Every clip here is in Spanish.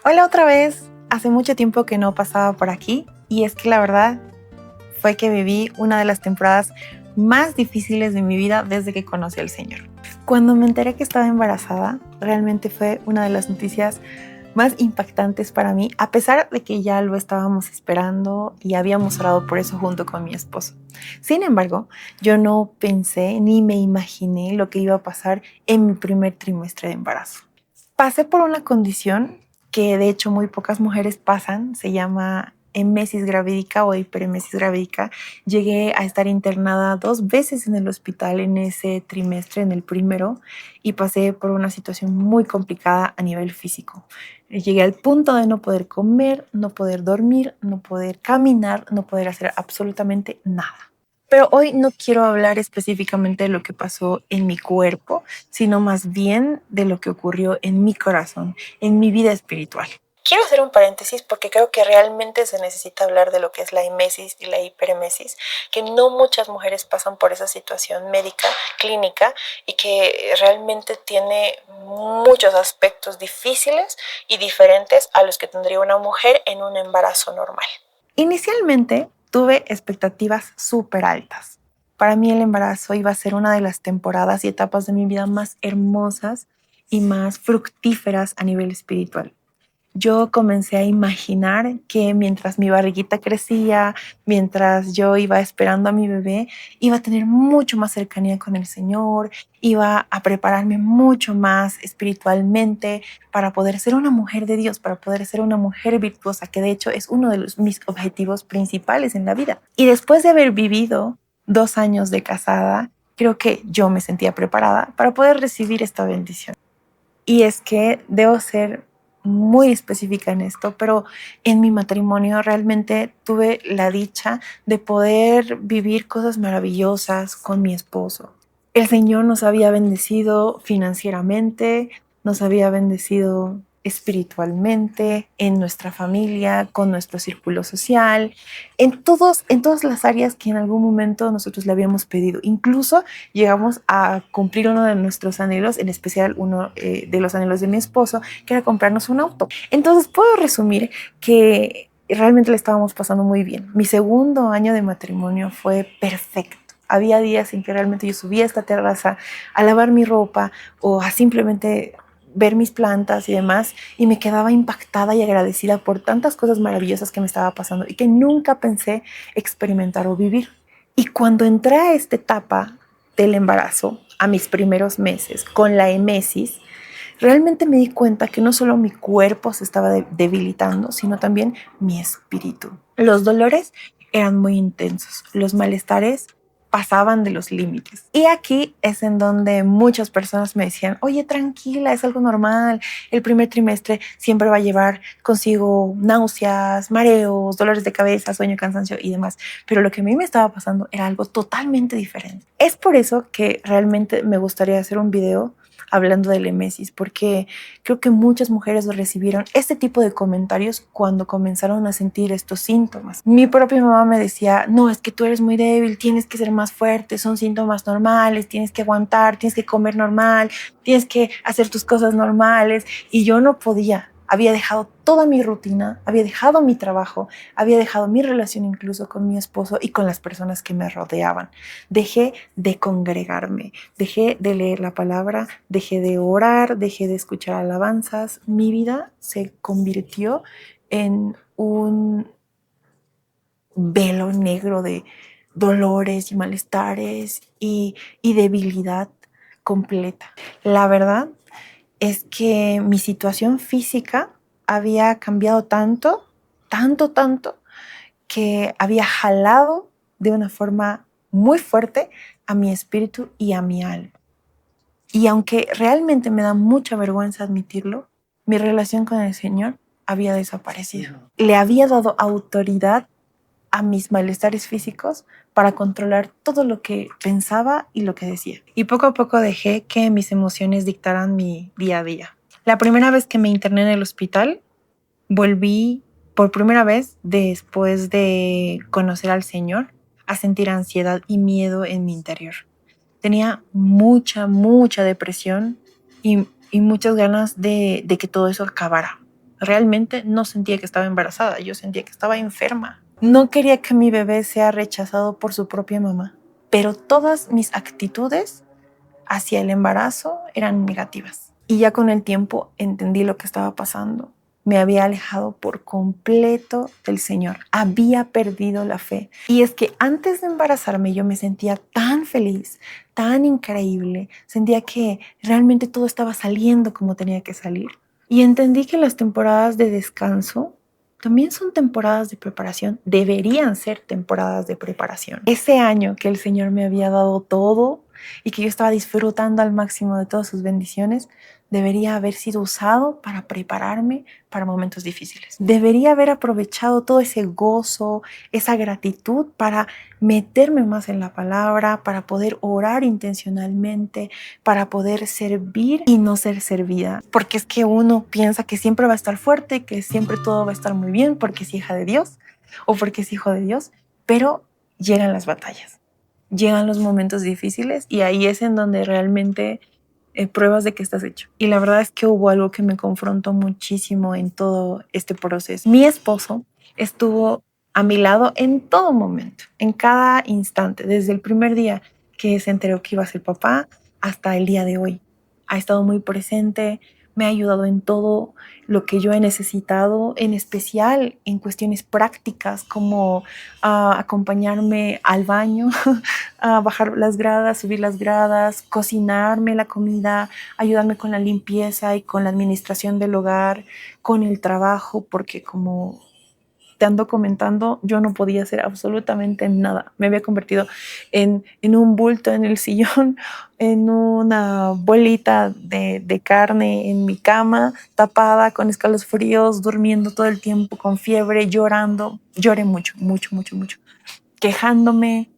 Hola otra vez. Hace mucho tiempo que no pasaba por aquí y es que la verdad fue que viví una de las temporadas más difíciles de mi vida desde que conocí al Señor. Cuando me enteré que estaba embarazada, realmente fue una de las noticias más impactantes para mí, a pesar de que ya lo estábamos esperando y habíamos orado por eso junto con mi esposo. Sin embargo, yo no pensé ni me imaginé lo que iba a pasar en mi primer trimestre de embarazo. Pasé por una condición que de hecho muy pocas mujeres pasan, se llama emesis gravídica o hiperemesis gravídica. Llegué a estar internada 2 veces en el hospital en ese trimestre, en el primero, y pasé por una situación muy complicada a nivel físico. Llegué al punto de no poder comer, no poder dormir, no poder caminar, no poder hacer absolutamente nada. Pero hoy no quiero hablar específicamente de lo que pasó en mi cuerpo, sino más bien de lo que ocurrió en mi corazón, en mi vida espiritual. Quiero hacer un paréntesis porque creo que realmente se necesita hablar de lo que es la emesis y la hiperemesis, que no muchas mujeres pasan por esa situación médica, clínica, y que realmente tiene muchos aspectos difíciles y diferentes a los que tendría una mujer en un embarazo normal. Inicialmente tuve expectativas súper altas. Para mí el embarazo iba a ser una de las temporadas y etapas de mi vida más hermosas y más fructíferas a nivel espiritual. Yo comencé a imaginar que mientras mi barriguita crecía, mientras yo iba esperando a mi bebé, iba a tener mucho más cercanía con el Señor, iba a prepararme mucho más espiritualmente para poder ser una mujer de Dios, para poder ser una mujer virtuosa, que de hecho es uno de mis objetivos principales en la vida. Y después de haber vivido 2 años de casada, creo que yo me sentía preparada para poder recibir esta bendición. Y es que debo ser muy específica en esto, pero en mi matrimonio realmente tuve la dicha de poder vivir cosas maravillosas con mi esposo. El Señor nos había bendecido financieramente, nos había bendecido espiritualmente, en nuestra familia, con nuestro círculo social, en todas las áreas que en algún momento nosotros le habíamos pedido. Incluso llegamos a cumplir uno de nuestros anhelos, en especial uno de los anhelos de mi esposo, que era comprarnos un auto. Entonces puedo resumir que realmente le estábamos pasando muy bien. Mi segundo año de matrimonio fue perfecto. Había días en que realmente yo subía a esta terraza a lavar mi ropa o a simplemente ver mis plantas y demás, y me quedaba impactada y agradecida por tantas cosas maravillosas que me estaba pasando y que nunca pensé experimentar o vivir. Y cuando entré a esta etapa del embarazo, a mis primeros meses, con la emesis, realmente me di cuenta que no solo mi cuerpo se estaba debilitando, sino también mi espíritu. Los dolores eran muy intensos, los malestares pasaban de los límites. Y aquí es en donde muchas personas me decían, oye, tranquila, es algo normal, el primer trimestre siempre va a llevar consigo náuseas, mareos, dolores de cabeza, sueño, cansancio y demás. Pero lo que a mí me estaba pasando era algo totalmente diferente. Es por eso que realmente me gustaría hacer un video hablando del emesis, porque creo que muchas mujeres recibieron este tipo de comentarios cuando comenzaron a sentir estos síntomas. Mi propia mamá me decía, no, es que tú eres muy débil, tienes que ser más fuerte, son síntomas normales, tienes que aguantar, tienes que comer normal, tienes que hacer tus cosas normales, y yo no podía. Había dejado toda mi rutina, había dejado mi trabajo, había dejado mi relación incluso con mi esposo y con las personas que me rodeaban. Dejé de congregarme, dejé de leer la palabra, dejé de orar, dejé de escuchar alabanzas. Mi vida se convirtió en un velo negro de dolores y malestares y debilidad completa. La verdad es que mi situación física había cambiado tanto, tanto, tanto, que había jalado de una forma muy fuerte a mi espíritu y a mi alma. Y aunque realmente me da mucha vergüenza admitirlo, mi relación con el Señor había desaparecido. Le había dado autoridad a mis malestares físicos para controlar todo lo que pensaba y lo que decía. Y poco a poco dejé que mis emociones dictaran mi día a día. La primera vez que me interné en el hospital, volví por primera vez después de conocer al Señor a sentir ansiedad y miedo en mi interior. Tenía mucha depresión y muchas ganas de que todo eso acabara. realmente no sentía que estaba embarazada, yo sentía que estaba enferma. No quería que mi bebé sea rechazado por su propia mamá, pero todas mis actitudes hacia el embarazo eran negativas. Y ya con el tiempo entendí lo que estaba pasando. Me había alejado por completo del Señor. Había perdido la fe. Y es que antes de embarazarme yo me sentía tan feliz, tan increíble. Sentía que realmente todo estaba saliendo como tenía que salir. Y entendí que las temporadas de descanso también son temporadas de preparación. Deberían ser temporadas de preparación. Ese año que el Señor me había dado todo y que yo estaba disfrutando al máximo de todas sus bendiciones, debería haber sido usado para prepararme para momentos difíciles. Debería haber aprovechado todo ese gozo, esa gratitud para meterme más en la palabra, para poder orar intencionalmente, para poder servir y no ser servida. Porque es que uno piensa que siempre va a estar fuerte, que siempre todo va a estar muy bien porque es hija de Dios o porque es hijo de Dios, pero llegan las batallas. Llegan los momentos difíciles y ahí es en donde realmente pruebas de que estás hecho. Y la verdad es que hubo algo que me confrontó muchísimo en todo este proceso. Mi esposo estuvo a mi lado en todo momento, en cada instante, desde el primer día que se enteró que iba a ser papá hasta el día de hoy. Ha estado muy presente, me ha ayudado en todo lo que yo he necesitado, en especial en cuestiones prácticas como acompañarme al baño, a bajar las gradas, subir las gradas, cocinarme la comida, ayudarme con la limpieza y con la administración del hogar, con el trabajo, porque como te ando comentando, yo no podía hacer absolutamente nada. Me había convertido en un bulto en el sillón, en una bolita de carne en mi cama, tapada, con escalofríos, durmiendo todo el tiempo, con fiebre, llorando. Lloré mucho, mucho, mucho, mucho. Quejándome,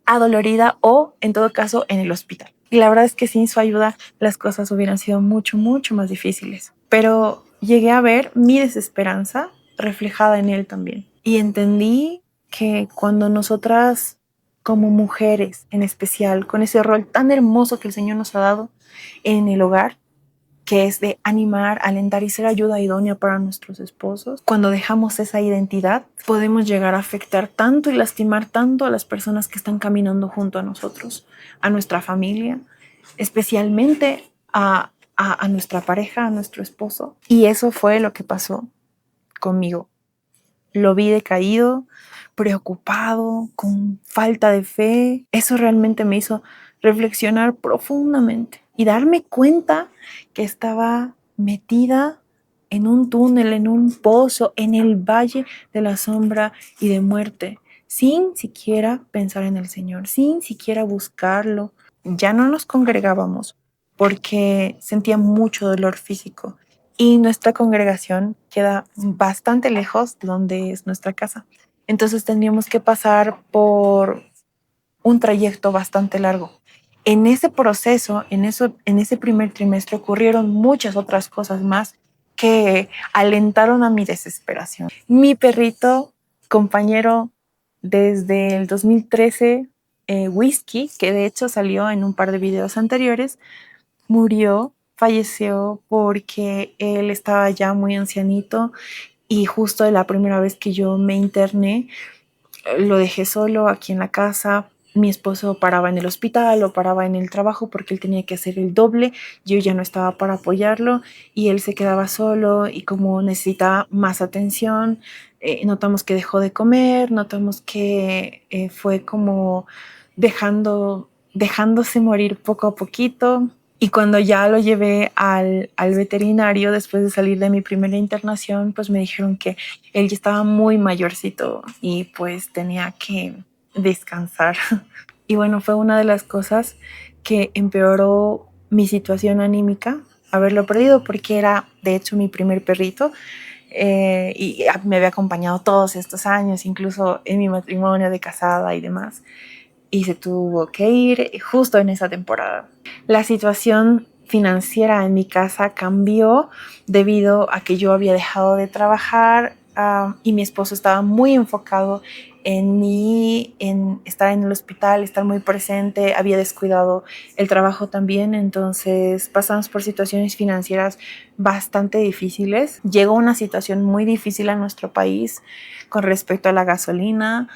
adolorida o, en todo caso, en el hospital. Y la verdad es que sin su ayuda las cosas hubieran sido mucho, mucho más difíciles. Pero llegué a ver mi desesperanza reflejada en él también. Y entendí que cuando nosotras, como mujeres en especial, con ese rol tan hermoso que el Señor nos ha dado en el hogar, que es de animar, alentar y ser ayuda idónea para nuestros esposos. Cuando dejamos esa identidad, podemos llegar a afectar tanto y lastimar tanto a las personas que están caminando junto a nosotros, a nuestra familia, especialmente a nuestra pareja, a nuestro esposo. Y eso fue lo que pasó conmigo. Lo vi decaído, preocupado, con falta de fe. Eso realmente me hizo reflexionar profundamente y darme cuenta que estaba metida en un túnel, en un pozo, en el valle de la sombra y de muerte, sin siquiera pensar en el Señor, sin siquiera buscarlo. Ya no nos congregábamos porque sentía mucho dolor físico y nuestra congregación queda bastante lejos de donde es nuestra casa. Entonces tendríamos que pasar por un trayecto bastante largo. En ese proceso, en ese primer trimestre ocurrieron muchas otras cosas más que alentaron a mi desesperación. Mi perrito, compañero desde el 2013, Whisky, que de hecho salió en un par de videos anteriores, murió, falleció porque él estaba ya muy ancianito y justo la primera vez que yo me interné, lo dejé solo aquí en la casa. Mi esposo paraba en el hospital o paraba en el trabajo porque él tenía que hacer el doble. Yo ya no estaba para apoyarlo y él se quedaba solo y como necesitaba más atención, notamos que dejó de comer, notamos que fue como dejándose morir poco a poquito. Y cuando ya lo llevé al veterinario, después de salir de mi primera internación, pues me dijeron que él ya estaba muy mayorcito y pues tenía que descansar. Y bueno, fue una de las cosas que empeoró mi situación anímica, haberlo perdido, porque era de hecho mi primer perrito y me había acompañado todos estos años, incluso en mi matrimonio de casada y demás. Y se tuvo que ir justo en esa temporada. La situación financiera en mi casa cambió debido a que yo había dejado de trabajar y mi esposo estaba muy enfocado en mí, en estar en el hospital, estar muy presente, había descuidado el trabajo también, entonces pasamos por situaciones financieras bastante difíciles. Llegó una situación muy difícil a nuestro país con respecto a la gasolina,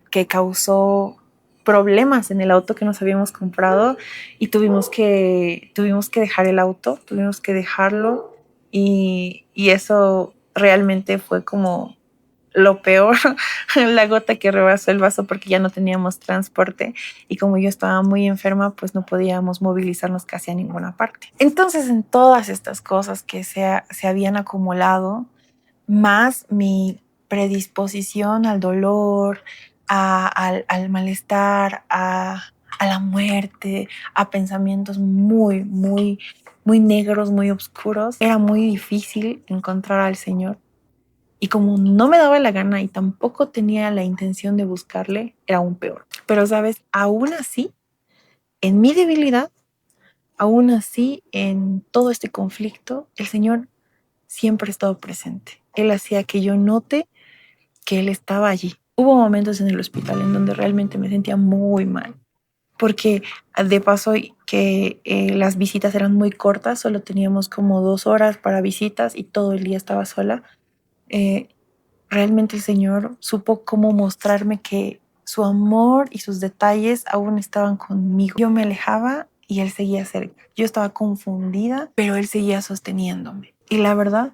que causó problemas en el auto que nos habíamos comprado y tuvimos que dejar el auto, tuvimos que dejarlo y eso realmente fue como lo peor, la gota que rebasó el vaso porque ya no teníamos transporte y como yo estaba muy enferma, pues no podíamos movilizarnos casi a ninguna parte. Entonces, en todas estas cosas que se habían acumulado, más mi predisposición al dolor, al malestar, a la muerte, a pensamientos muy, muy, muy negros, muy oscuros, era muy difícil encontrar al Señor. Y como no me daba la gana y tampoco tenía la intención de buscarle, era aún peor. Pero, ¿sabes? Aún así, en mi debilidad, aún así, en todo este conflicto, el Señor siempre ha estado presente. Él hacía que yo note que Él estaba allí. Hubo momentos en el hospital en donde realmente me sentía muy mal, porque de paso que las visitas eran muy cortas, solo teníamos como 2 horas para visitas y todo el día estaba sola. Eh, Realmente el Señor supo cómo mostrarme que su amor y sus detalles aún estaban conmigo. Yo me alejaba y Él seguía cerca. Yo estaba confundida, pero Él seguía sosteniéndome. Y la verdad,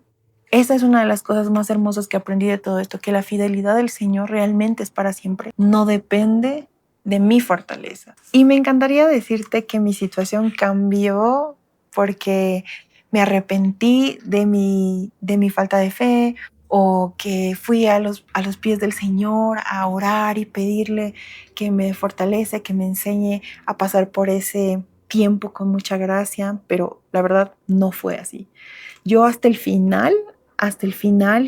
esa es una de las cosas más hermosas que aprendí de todo esto, que la fidelidad del Señor realmente es para siempre. No depende de mi fortaleza. Y me encantaría decirte que mi situación cambió porque me arrepentí de mi falta de fe, o que fui a los pies del Señor a orar y pedirle que me fortalece, que me enseñe a pasar por ese tiempo con mucha gracia, pero la verdad no fue así. Yo hasta el final,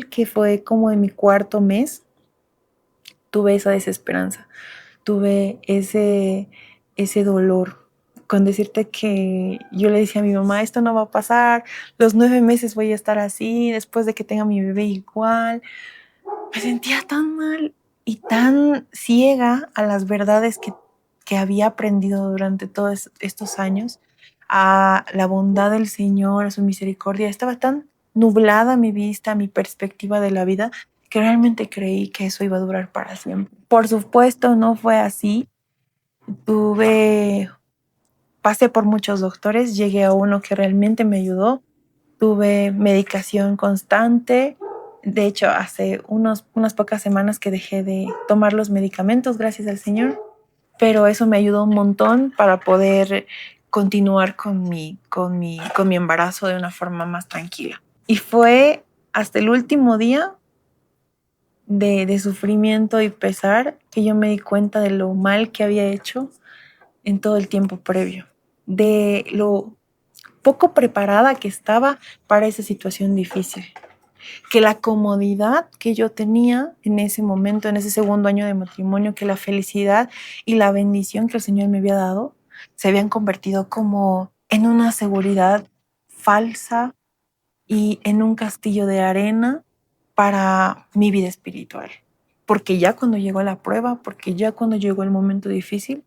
que fue como en mi cuarto mes, tuve esa desesperanza, tuve ese dolor. Con decirte que yo le decía a mi mamá, esto no va a pasar, los 9 meses voy a estar así, después de que tenga mi bebé igual. Me sentía tan mal y tan ciega a las verdades que había aprendido durante todos estos años, a la bondad del Señor, a su misericordia. Estaba tan nublada mi vista, mi perspectiva de la vida, que realmente creí que eso iba a durar para siempre. Por supuesto, no fue así. Tuve, pasé por muchos doctores, llegué a uno que realmente me ayudó. Tuve medicación constante. De hecho, hace unas pocas semanas que dejé de tomar los medicamentos, gracias al Señor, pero eso me ayudó un montón para poder continuar con mi embarazo de una forma más tranquila. Y fue hasta el último día de sufrimiento y pesar que yo me di cuenta de lo mal que había hecho en todo el tiempo previo, de lo poco preparada que estaba para esa situación difícil, que la comodidad que yo tenía en ese momento, en ese segundo año de matrimonio, que la felicidad y la bendición que el Señor me había dado, se habían convertido como en una seguridad falsa y en un castillo de arena para mi vida espiritual. Porque ya cuando llegó la prueba, porque ya cuando llegó el momento difícil,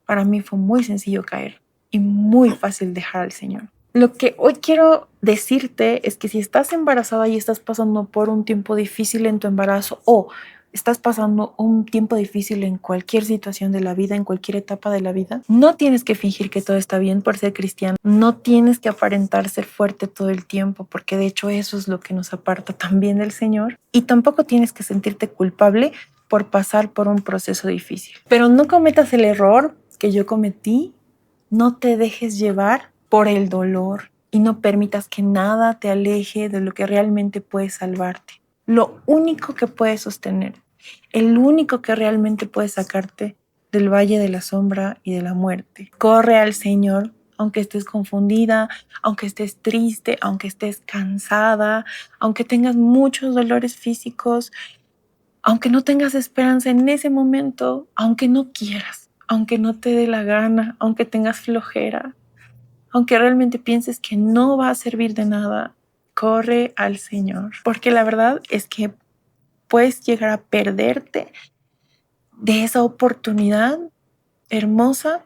para mí fue muy sencillo caer y muy fácil dejar al Señor. Lo que hoy quiero decirte es que si estás embarazada y estás pasando por un tiempo difícil en tu embarazo o estás pasando un tiempo difícil en cualquier situación de la vida, en cualquier etapa de la vida, no tienes que fingir que todo está bien por ser cristiano. No tienes que aparentar ser fuerte todo el tiempo, porque de hecho eso es lo que nos aparta también del Señor. Y tampoco tienes que sentirte culpable por pasar por un proceso difícil. Pero no cometas el error que yo cometí. No te dejes llevar por el dolor y no permitas que nada te aleje de lo que realmente puede salvarte. Lo único que puede sostener, el único que realmente puede sacarte del valle de la sombra y de la muerte. Corre al Señor, aunque estés confundida, aunque estés triste, aunque estés cansada, aunque tengas muchos dolores físicos, aunque no tengas esperanza en ese momento, aunque no quieras, aunque no te dé la gana, aunque tengas flojera, aunque realmente pienses que no va a servir de nada, corre al Señor, porque la verdad es que puedes llegar a perderte de esa oportunidad hermosa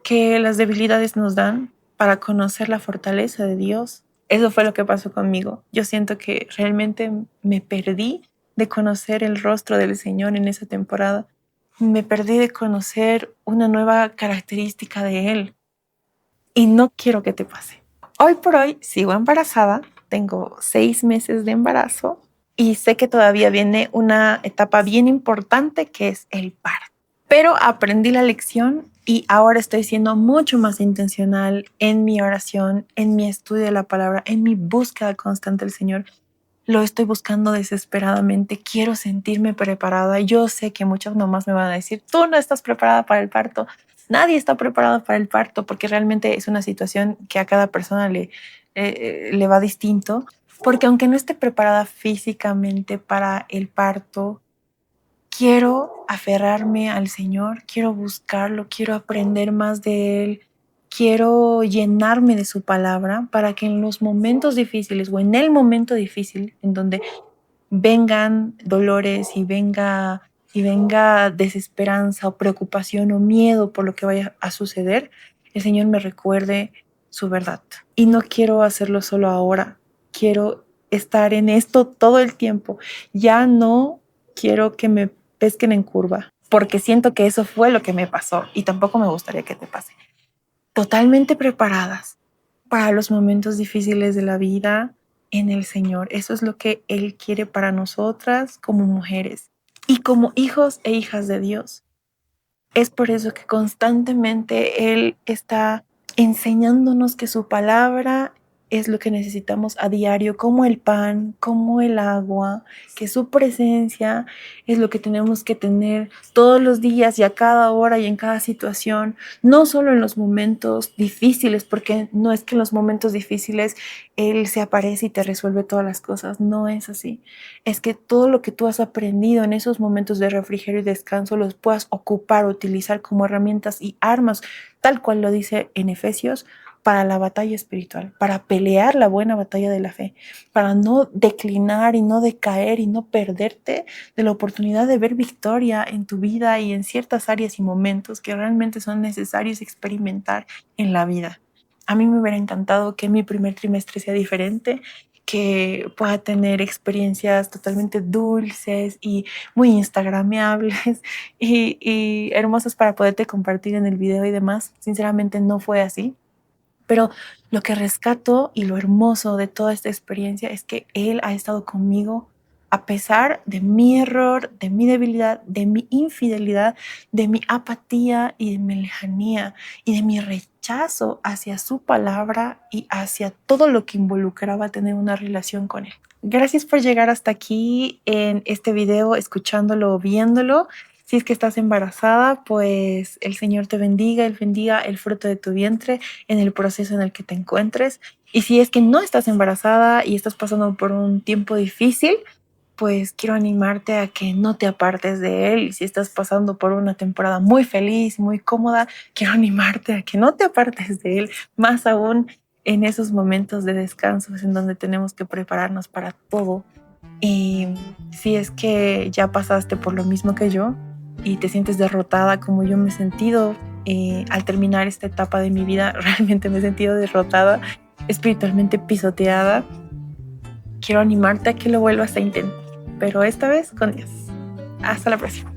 que las debilidades nos dan para conocer la fortaleza de Dios. Eso fue lo que pasó conmigo. Yo siento que realmente me perdí de conocer el rostro del Señor en esa temporada. Me perdí de conocer una nueva característica de Él. Y no quiero que te pase. Hoy por hoy sigo embarazada. Tengo 6 meses de embarazo y sé que todavía viene una etapa bien importante que es el parto. Pero aprendí la lección y ahora estoy siendo mucho más intencional en mi oración, en mi estudio de la palabra, en mi búsqueda constante del Señor. Lo estoy buscando desesperadamente. Quiero sentirme preparada. Yo sé que muchas mamás me van a decir, tú no estás preparada para el parto. Nadie está preparado para el parto porque realmente es una situación que a cada persona le va distinto. Porque aunque no esté preparada físicamente para el parto, quiero aferrarme al Señor, quiero buscarlo, quiero aprender más de Él, quiero llenarme de su palabra para que en los momentos difíciles o en el momento difícil en donde vengan dolores y venga desesperanza o preocupación o miedo por lo que vaya a suceder, el Señor me recuerde su verdad. Y no quiero hacerlo solo ahora, quiero estar en esto todo el tiempo. Ya no quiero que me pesquen en curva, porque siento que eso fue lo que me pasó y tampoco me gustaría que te pase. Totalmente preparadas para los momentos difíciles de la vida en el Señor. Eso es lo que Él quiere para nosotras como mujeres y como hijos e hijas de Dios. Es por eso que constantemente Él está enseñándonos que su palabra es lo que necesitamos a diario, como el pan, como el agua, que su presencia es lo que tenemos que tener todos los días y a cada hora y en cada situación, no solo en los momentos difíciles, porque no es que en los momentos difíciles Él se aparece y te resuelve todas las cosas, no es así. Es que todo lo que tú has aprendido en esos momentos de refrigerio y descanso los puedas ocupar, utilizar como herramientas y armas, tal cual lo dice en Efesios, para la batalla espiritual, para pelear la buena batalla de la fe, para no declinar y no decaer y no perderte de la oportunidad de ver victoria en tu vida y en ciertas áreas y momentos que realmente son necesarios experimentar en la vida. A mí me hubiera encantado que mi primer trimestre sea diferente, que pueda tener experiencias totalmente dulces y muy instagramiables y hermosas para poderte compartir en el video y demás. Sinceramente no fue así. Pero lo que rescato y lo hermoso de toda esta experiencia es que Él ha estado conmigo a pesar de mi error, de mi debilidad, de mi infidelidad, de mi apatía y de mi lejanía y de mi rechazo hacia su palabra y hacia todo lo que involucraba tener una relación con Él. Gracias por llegar hasta aquí en este video, escuchándolo o viéndolo. Si es que estás embarazada, pues el Señor te bendiga, Él bendiga el fruto de tu vientre en el proceso en el que te encuentres. Y si es que no estás embarazada y estás pasando por un tiempo difícil, pues quiero animarte a que no te apartes de Él. Y si estás pasando por una temporada muy feliz, muy cómoda, quiero animarte a que no te apartes de Él, más aún en esos momentos de descanso en donde tenemos que prepararnos para todo. Y si es que ya pasaste por lo mismo que yo y te sientes derrotada como yo me he sentido al terminar esta etapa de mi vida, realmente me he sentido derrotada, espiritualmente pisoteada, quiero animarte a que lo vuelvas a intentar, pero esta vez con Dios. Hasta la próxima.